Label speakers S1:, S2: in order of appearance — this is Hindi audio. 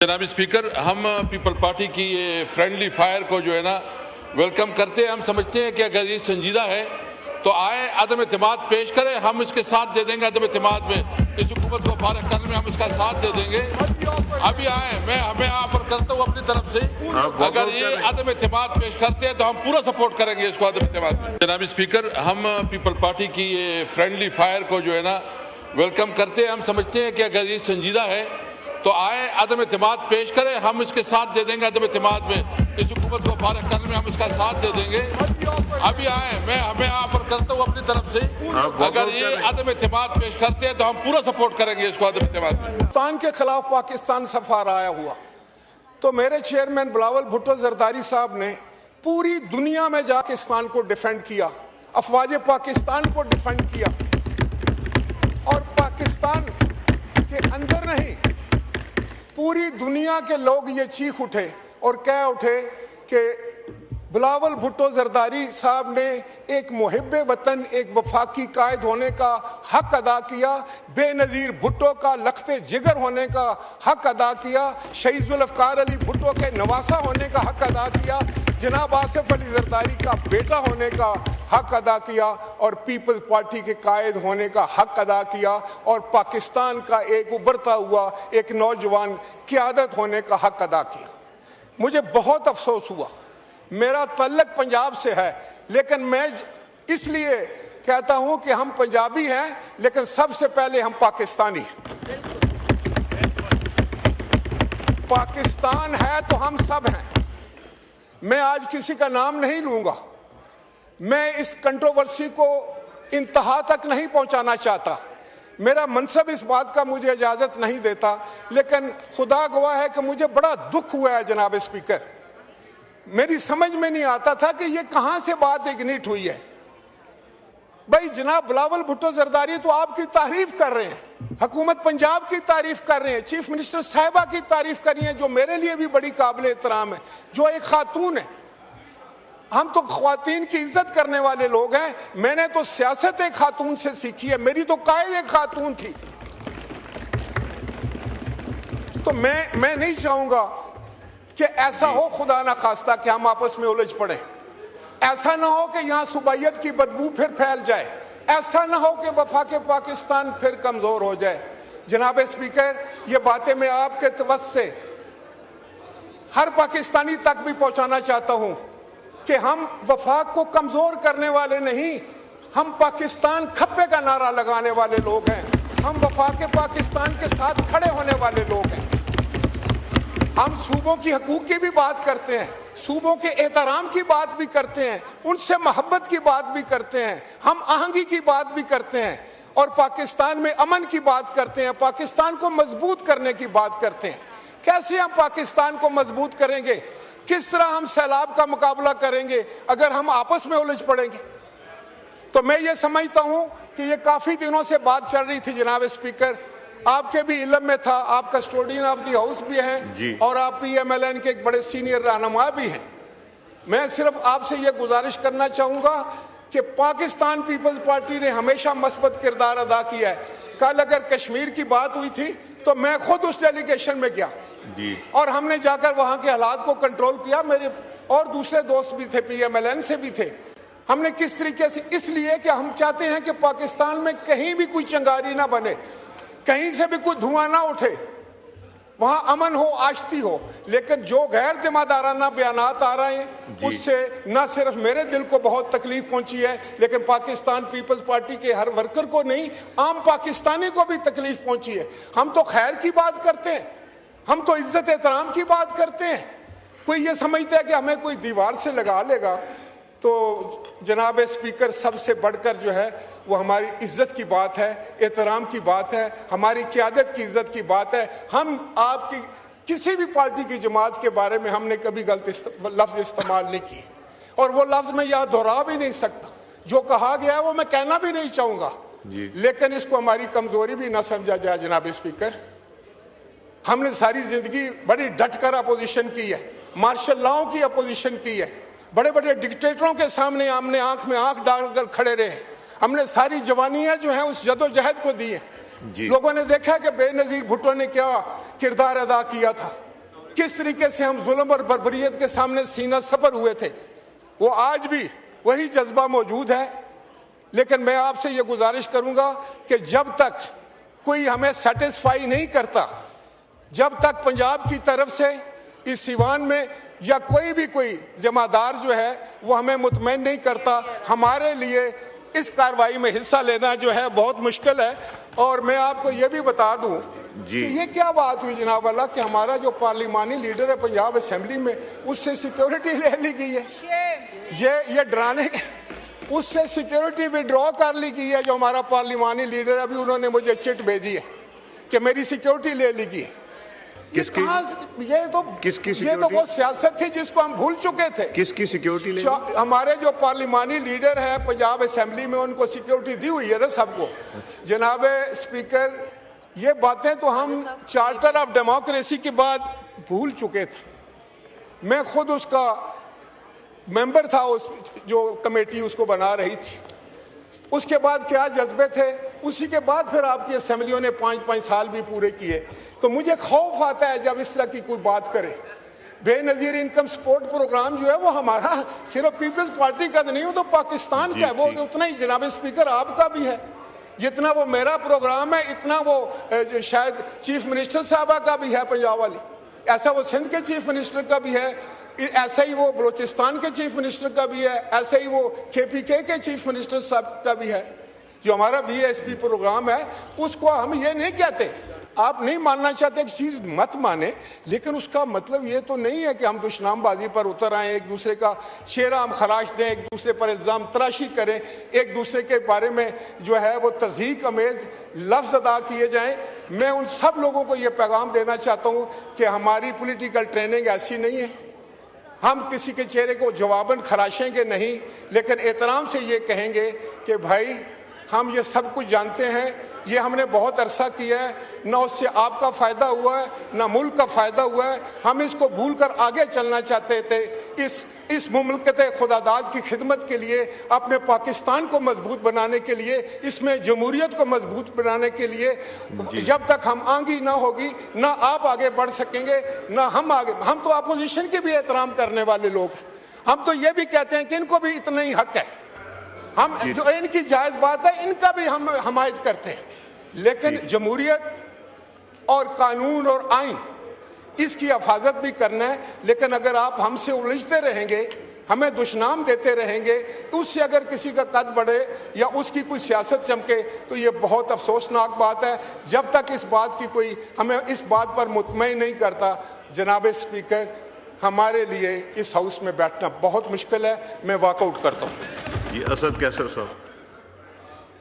S1: जनाब स्पीकर, हम पीपल पार्टी की ये फ्रेंडली फायर को जो है ना वेलकम करते हैं। हम समझते हैं कि अगर ये संजीदा है तो आए, अदम एतमाद पेश करें, हम इसके साथ दे देंगे। अदम एतमाद में इस हुकूमत को फारग करने में हम इसका साथ दे देंगे। अभी आए, हमें ऑफर करता हूँ अपनी तरफ से, अगर ये अदम एतमाद पेश करते हैं तो हम पूरा सपोर्ट करेंगे इसको अदम एतमाद में। जनाब स्पीकर, हम पीपल पार्टी की ये फ्रेंडली फायर को जो है ना वेलकम करते हैं। हम समझते हैं कि अगर ये संजीदा है तो आए, अदम एतमाद पेश करें, हम इसके साथ दे देंगे। अदम एतमाद में इस हुकूमत को फारग करने में हम इसका साथ दे देंगे। अभी आए, हमें ऑफर करता हूँ अपनी तरफ से, अगर ये अदम एतमाद पेश करते हैं तो हम पूरा सपोर्ट करेंगे इसको अदम एतमाद में।
S2: पाकिस्तान के खिलाफ पाकिस्तान सफार आया हुआ तो मेरे चेयरमैन बिलावल भुट्टो जरदारी साहब ने पूरी दुनिया में जाके पाकिस्तान को डिफेंड किया, अफवाज पाकिस्तान को डिफेंड किया, और पाकिस्तान के अंदर नहीं पूरी दुनिया के लोग ये चीख उठे और कह उठे कि बिलावल भुट्टो जरदारी साहब ने एक मुहिब्बे वतन, एक वफाकी कायद होने का हक अदा किया, बेनज़ीर भुट्टो का लख्ते जिगर होने का हक अदा किया, शहीद जुल्फ़िकार अली भुट्टो के नवासा होने का हक अदा किया, जनाब आसिफ अली जरदारी का बेटा होने का हक अदा किया, और पीपल्स पार्टी के कायद होने का हक अदा किया, और पाकिस्तान का एक उभरता हुआ एक नौजवान क़यादत होने का हक अदा किया। मुझे बहुत अफसोस हुआ, मेरा तल्लक पंजाब से है, लेकिन मैं इसलिए कहता हूं कि हम पंजाबी हैं, लेकिन सबसे पहले हम पाकिस्तानी हैं। पाकिस्तान है तो हम सब हैं। मैं आज किसी का नाम नहीं लूंगा, मैं इस कंट्रोवर्सी को इंतहा तक नहीं पहुंचाना चाहता, मेरा मनसब इस बात का मुझे इजाज़त नहीं देता, लेकिन खुदा गवाह है कि मुझे बड़ा दुख हुआ है जनाब स्पीकर। मेरी समझ में नहीं आता था कि ये कहां से बात इग्निट हुई है। भाई जनाब बिलावल भुट्टो जरदारी तो आपकी तारीफ कर रहे हैं, हुकूमत पंजाब की तारीफ कर रहे हैं, चीफ मिनिस्टर साहिबा की तारीफ कर रही हैं, जो मेरे लिए भी बड़ी काबिल एहतराम है, जो एक खातून है। हम तो ख्वातीन की इज्जत करने वाले लोग हैं। मैंने तो सियासत एक खातून से सीखी है, मेरी तो कायद एक खातून थी। तो मैं नहीं चाहूंगा कि ऐसा हो, खुदा ना खास्ता, कि हम आपस में उलझ पड़े। ऐसा ना हो कि यहाँ सुबाइयत की बदबू फिर फैल जाए, ऐसा ना हो कि वफाक पाकिस्तान फिर कमजोर हो जाए। जनाब स्पीकर, ये बातें मैं आपके तवज्जुह से हर पाकिस्तानी तक भी पहुंचाना चाहता हूं कि हम वफाक को कमजोर करने वाले नहीं, हम पाकिस्तान खप्पे का नारा लगाने वाले लोग हैं। हम वफाक पाकिस्तान के साथ खड़े होने वाले लोग हैं। हम सूबों की हकूक की भी बात करते हैं, सूबों के एहतराम की बात भी करते हैं, उनसे मोहब्बत की बात भी करते हैं, हम आहंगी की बात भी करते हैं, और पाकिस्तान में अमन की बात करते हैं, पाकिस्तान को मजबूत करने की बात करते हैं। कैसे हम पाकिस्तान को मजबूत करेंगे, किस तरह हम सैलाब का मुकाबला करेंगे अगर हम आपस में उलझ पड़ेंगे। तो मैं ये समझता हूं कि ये काफी दिनों से बात चल रही थी जनाब स्पीकर, आपके भी इल्म में था, आप कस्टोडियन ऑफ द हाउस भी हैं और आप PMLN के एक बड़े सीनियर रहनुमा भी हैं। मैं सिर्फ आपसे ये गुजारिश करना चाहूंगा कि पाकिस्तान पीपल्स पार्टी ने हमेशा मस्बत किरदार अदा किया है। कल अगर कश्मीर की बात हुई थी तो मैं खुद उस डेलीगेशन में गया और हमने जाकर वहां के हालात को कंट्रोल किया। मेरे और दूसरे दोस्त भी थे, PMLN से भी थे। हमने किस तरीके से, इसलिए कि हम चाहते हैं कि पाकिस्तान में कहीं भी कोई चिंगारी ना बने, कहीं से भी कोई धुआं ना उठे, वहां अमन हो, आश्ती हो। लेकिन जो गैर जिम्मेदाराना बयानात आ रहे हैं उससे न सिर्फ मेरे दिल को बहुत तकलीफ पहुंची है, लेकिन पाकिस्तान पीपल्स पार्टी के हर वर्कर को नहीं, आम पाकिस्तानी को भी तकलीफ पहुंची है। हम तो खैर की बात करते हैं, हम तो इज्जत एहतराम की बात करते हैं। कोई ये समझता है कि हमें कोई दीवार से लगा लेगा। तो जनाब स्पीकर, सबसे बढ़कर जो है वो हमारी इज्जत की बात है, एहतराम की बात है, हमारी क़यादत की इज्जत की बात है। हम आपकी किसी भी पार्टी की जमात के बारे में हमने कभी गलत लफ्ज़ इस्तेमाल नहीं किए, और वो लफ्ज़ मैं यहाँ दोहरा भी नहीं सकता। जो कहा गया है वो मैं कहना भी नहीं चाहूँगा, लेकिन इसको हमारी कमज़ोरी भी ना समझा जाए। जनाब स्पीकर, हमने सारी ज़िंदगी बड़ी डट कर अपोजिशन की है, मार्शल लॉ की अपोजिशन की है, बड़े बड़े डिक्टेटरों के सामने हमने आंख में आंख डालकर खड़े रहे। हमने सारी जवानियां जो है उस जदोजहद को दी है। लोगों ने देखा कि बेनज़ीर भुट्टो ने क्या किरदार अदा किया था, किस तरीके से हम जुल्म और बर्बरियत के सामने सीना सपर हुए थे, वो आज भी वही जज्बा मौजूद है। लेकिन मैं आपसे ये गुजारिश करूंगा कि जब तक कोई हमें सेटिस्फाई नहीं करता, जब तक पंजाब की तरफ से इस सिवान में या कोई जमादार जो है वो हमें मुतमईन नहीं करता, हमारे लिए इस कार्रवाई में हिस्सा लेना जो है बहुत मुश्किल है। और मैं आपको ये भी बता दूं कि ये क्या बात हुई जनाब वाला कि हमारा जो पार्लिमानी लीडर है पंजाब असेंबली में, उससे सिक्योरिटी ले ली गई है। ये डराने उससे सिक्योरिटी विड्रॉ कर ली गई है। जो हमारा पार्लिमानी लीडर है, अभी उन्होंने मुझे चिट भेजी है कि मेरी सिक्योरिटी ले ली गई।
S3: किसकी?
S2: ये तो वो सियासत थी जिसको हम भूल चुके थे।
S3: किसकी सिक्योरिटी ले?
S2: हमारे जो पार्लिमानी लीडर है पंजाब असेंबली में, उनको सिक्योरिटी दी हुई है ना सबको। जनाब स्पीकर, ये बातें तो हम चार्टर ऑफ डेमोक्रेसी के बाद भूल चुके थे। मैं खुद उसका मेंबर था, उस जो कमेटी उसको बना रही थी। उसके बाद क्या जज्बे थे, उसी के बाद फिर आपकी असेंबलियों ने 5-5 साल भी पूरे किए। तो मुझे खौफ आता है जब इस तरह की कोई बात करे। बेनजीर इनकम सपोर्ट प्रोग्राम जो है वो हमारा सिर्फ पीपल्स पार्टी का नहीं, वो तो पाकिस्तान का है। वो उतना ही जनाब स्पीकर आपका भी है। जितना वो मेरा प्रोग्राम है, इतना वो शायद चीफ मिनिस्टर साहबा का भी है पंजाब वाली, ऐसा वो सिंध के चीफ मिनिस्टर का भी है, ऐसा ही वो बलूचिस्तान के चीफ मिनिस्टर का भी है, ऐसे ही वो KPK के चीफ मिनिस्टर साहब का भी है। जो हमारा BSP प्रोग्राम है उसको हम ये नहीं कहते, आप नहीं मानना चाहते कि चीज़ मत माने, लेकिन उसका मतलब ये तो नहीं है कि हम दुश्मनाबाजी पर उतर आए, एक दूसरे का चेहरा हम खराश दें, एक दूसरे पर इल्ज़ाम तराशी करें, एक दूसरे के बारे में जो है वो तज़हीक अमेज़ लफ्ज़ अदा किए जाएं। मैं उन सब लोगों को ये पैगाम देना चाहता हूँ कि हमारी पॉलिटिकल ट्रेनिंग ऐसी नहीं है। हम किसी के चेहरे को जवाबन खराशेंगे नहीं, लेकिन एहतराम से ये कहेंगे कि भाई हम ये सब कुछ जानते हैं, ये हमने बहुत अरसा किया है, ना उससे आपका फ़ायदा हुआ है ना मुल्क का फ़ायदा हुआ है। हम इसको भूल कर आगे चलना चाहते थे। इस मुमलकत खुदादाद की खिदमत के लिए, अपने पाकिस्तान को मजबूत बनाने के लिए, इसमें जमहूरियत को मजबूत बनाने के लिए, जब तक हम आगे ना होगी ना आप आगे बढ़ सकेंगे ना हम आगे। हम तो अपोजिशन के भी एहतराम करने वाले लोग, हम तो ये भी कहते हैं कि इनको भी इतना ही हक है, हम जो इनकी जायज़ बात है इनका भी हम हमायत करते हैं। लेकिन जमहूरियत और कानून और आइन, इसकी हिफाजत भी करना है। लेकिन अगर आप हमसे उलझते रहेंगे, हमें दुश्मनाम देते रहेंगे, उससे अगर किसी का कद बढ़े या उसकी कोई सियासत चमके तो ये बहुत अफसोसनाक बात है। जब तक इस बात की कोई हमें इस बात पर मुतमईन नहीं करता, जनाब स्पीकर, हमारे लिए इस हाउस में बैठना बहुत मुश्किल है। मैं वॉकआउट करता हूँ।
S3: असद कैसर साहब।